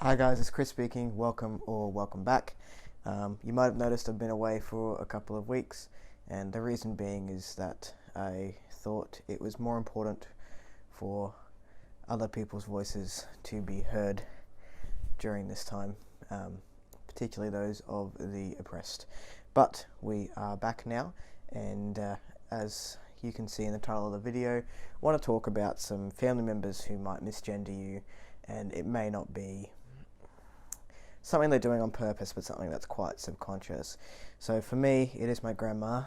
Hi guys, it's Chris speaking. Welcome or welcome back. You might have noticed I've been away for a couple of weeks, and the reason being is that I thought it was more important for other people's voices to be heard during this time, particularly those of the oppressed. But we are back now, and as you can see in the title of the video, I want to talk about some family members who might misgender you, and it may not be something they're doing on purpose, but something that's quite subconscious. So for me, it is my grandma.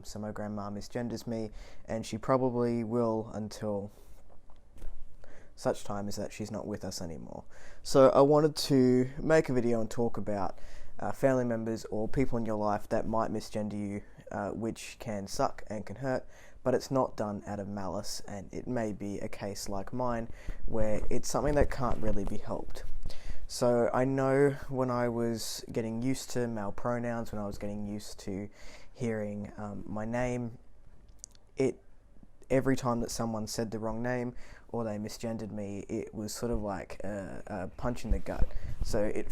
So my grandma misgenders me, and she probably will until such time as that she's not with us anymore. So I wanted to make a video and talk about family members or people in your life that might misgender you, which can suck and can hurt, but it's not done out of malice, and it may be a case like mine where it's something that can't really be helped. So I know when I was getting used to male pronouns, when I was getting used to hearing my name, every time that someone said the wrong name or they misgendered me, it was sort of like a punch in the gut. So it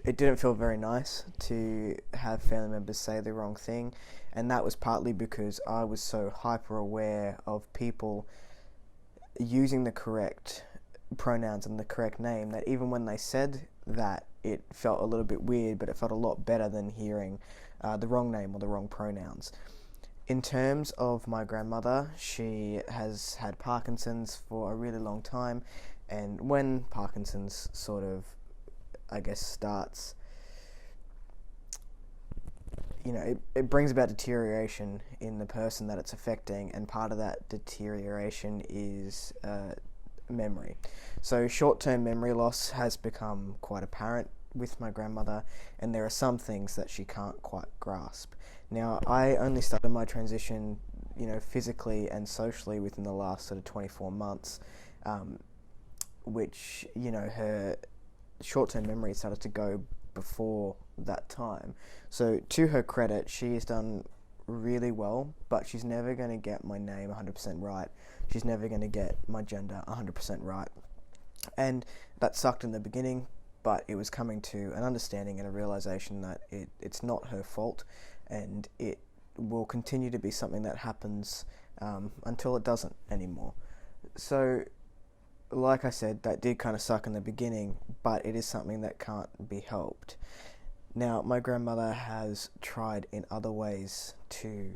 didn't feel very nice to have family members say the wrong thing, and that was partly because I was so hyper aware of people using the correct pronouns and the correct name that even when they said that, it felt a little bit weird, but it felt a lot better than hearing the wrong name or the wrong pronouns. In terms of my grandmother, she has had Parkinson's for a really long time, and when Parkinson's sort of, I guess, starts, it brings about deterioration in the person that it's affecting, and part of that deterioration is memory. So short-term memory loss has become quite apparent with my grandmother, and there are some things that she can't quite grasp. Now, I only started my transition, physically and socially within the last sort of 24 months, which, her short-term memory started to go before that time. So to her credit, she has done really well, but she's never going to get my name 100% right. She's never going to get my gender 100% right. And that sucked in the beginning, but it was coming to an understanding and a realization that it's not her fault, and it will continue to be something that happens until it doesn't anymore. So, like I said, that did kind of suck in the beginning, but it is something that can't be helped. Now, my grandmother has tried in other ways to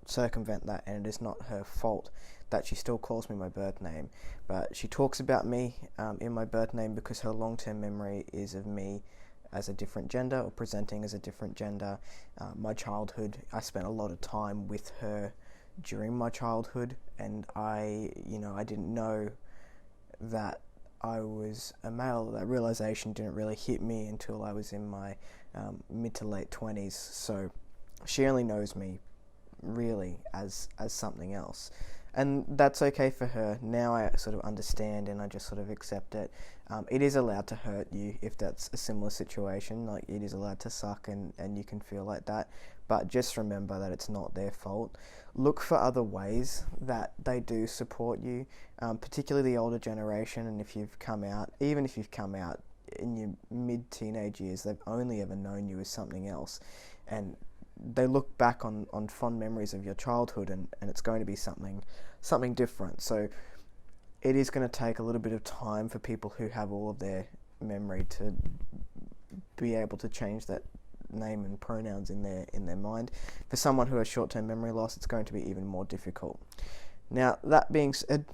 circumvent that, and it is not her fault that she still calls me my birth name, but she talks about me in my birth name because her long-term memory is of me as a different gender or presenting as a different gender. My childhood, I spent a lot of time with her during my childhood, and I didn't know that I was a male. That realization didn't really hit me until I was in my mid to late 20s. So she only knows me really as something else, and that's okay for her. Now I sort of understand, and I just sort of accept it. It is allowed to hurt you if that's a similar situation. Like, it is allowed to suck, and you can feel like that, but just remember that it's not their fault. Look for other ways that they do support you, particularly the older generation. And even if you've come out in your mid-teenage years, they've only ever known you as something else, and they look back on fond memories of your childhood, and it's going to be something different. So it is going to take a little bit of time for people who have all of their memory to be able to change that name and pronouns in their mind. For someone who has short-term memory loss, it's going to be even more difficult. Now, that being said,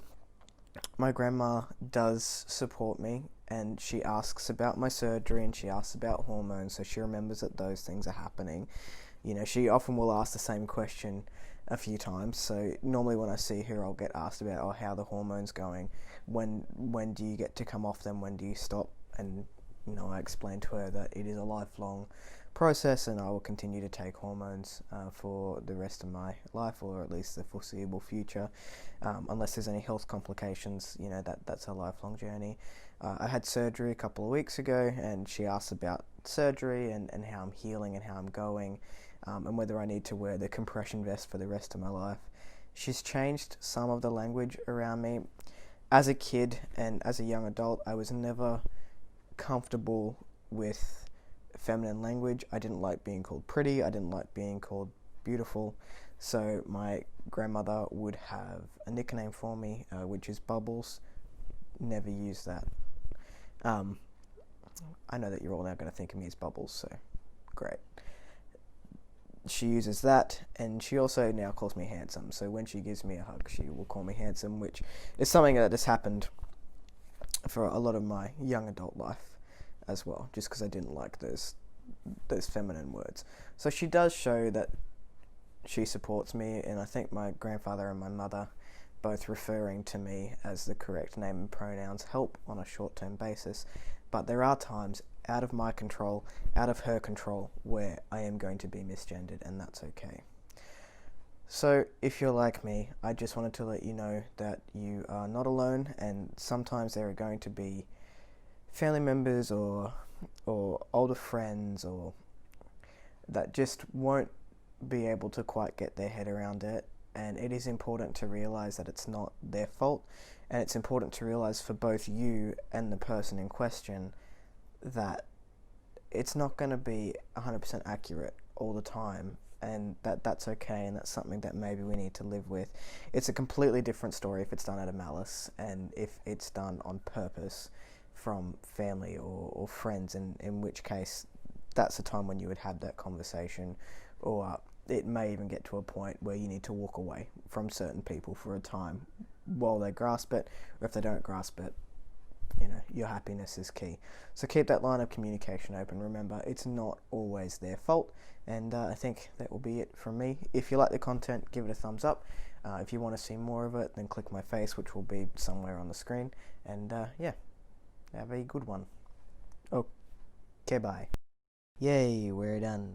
my grandma does support me, and she asks about my surgery, and she asks about hormones, so she remembers that those things are happening. She often will ask the same question a few times. So normally when I see her, I'll get asked about, how the hormones going, when do you get to come off them, when do you stop? And I explain to her that it is a lifelong process, and I will continue to take hormones for the rest of my life, or at least the foreseeable future, unless there's any health complications. That's a lifelong journey. I had surgery a couple of weeks ago, and she asked about surgery and how I'm healing and how I'm going, and whether I need to wear the compression vest for the rest of my life. She's changed some of the language around me, as a kid and as a young adult, I was never comfortable with feminine language. I didn't like being called pretty. I didn't like being called beautiful. So my grandmother would have a nickname for me, which is Bubbles. Never use that. I know that you're all now going to think of me as Bubbles, so great. She uses that, and she also now calls me handsome. So when she gives me a hug, she will call me handsome, which is something that has happened for a lot of my young adult life as well, just because I didn't like those feminine words. So she does show that she supports me, and I think my grandfather and my mother both referring to me as the correct name and pronouns help on a short-term basis. But there are times out of my control, out of her control, where I am going to be misgendered, and that's okay. So if you're like me, I just wanted to let you know that you are not alone, and sometimes there are going to be family members or older friends or that just won't be able to quite get their head around it, and it is important to realize that it's not their fault, and it's important to realize for both you and the person in question that it's not going to be 100% accurate all the time, and that's okay, and that's something that maybe we need to live with. It's a completely different story if it's done out of malice, and if it's done on purpose from family or friends, in which case that's the time when you would have that conversation, or it may even get to a point where you need to walk away from certain people for a time while they grasp it, or if they don't grasp it, your happiness is key. So keep that line of communication open. Remember, it's not always their fault, and I think that will be it from me. If you like the content, give it a thumbs up. If you want to see more of it, then click my face, which will be somewhere on the screen, and have a good one. Okay, bye. Yay, we're done.